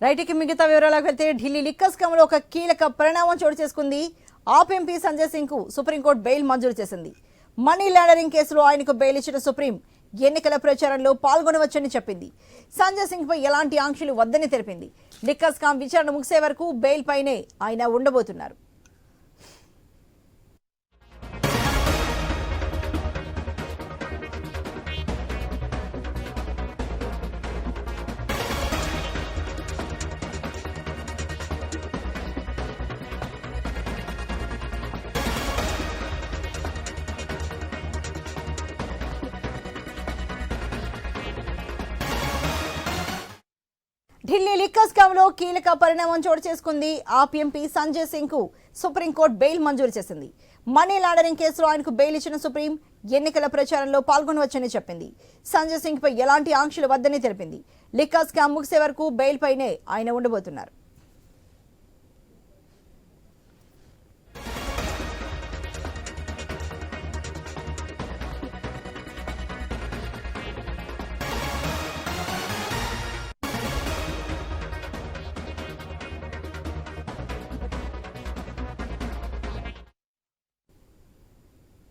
రైట్కి మిగతా వివరాలకు వెళ్తే ఢిల్లీ లిక్కర్ స్కామ్లో ఒక కీలక పరిణామం చోటు చేసుకుంది. ఆప్ ఎంపీ సంజయ్ సింగ్ కు సుప్రీంకోర్టు బెయిల్ మంజూరు చేసింది. మనీ లాండరింగ్ కేసులో ఆయనకు బెయిల్ ఇచ్చిన సుప్రీం ఎన్నికల ప్రచారంలో పాల్గొనవచ్చని చెప్పింది. సంజయ్ సింగ్ పై ఎలాంటి ఆంక్షలు వద్దని తెలిపింది. లిక్కర్ స్కామ్ విచారణ ముగిసే వరకు బెయిల్ పైనే ఆయన ఉండబోతున్నారు. ఢిల్లీ లిక్కర్ స్కామ్ లో కీలక పరిణామం చోటు చేసుకుంది. ఆప్ ఎంపీ సంజయ్ సింగ్ కు సుప్రీంకోర్టు బెయిల్ మంజూరు చేసింది. మనీ లాండరింగ్ కేసులో ఆయనకు బెయిల్ ఇచ్చిన సుప్రీం ఎన్నికల ప్రచారంలో పాల్గొనవచ్చని చెప్పింది. సంజయ్ సింగ్ పై ఎలాంటి ఆంక్షలు వద్దని తెలిపింది. లిక్కర్ స్కామ్ ముగిసే వరకు బెయిల్ పైనే ఆయన ఉండబోతున్నారు.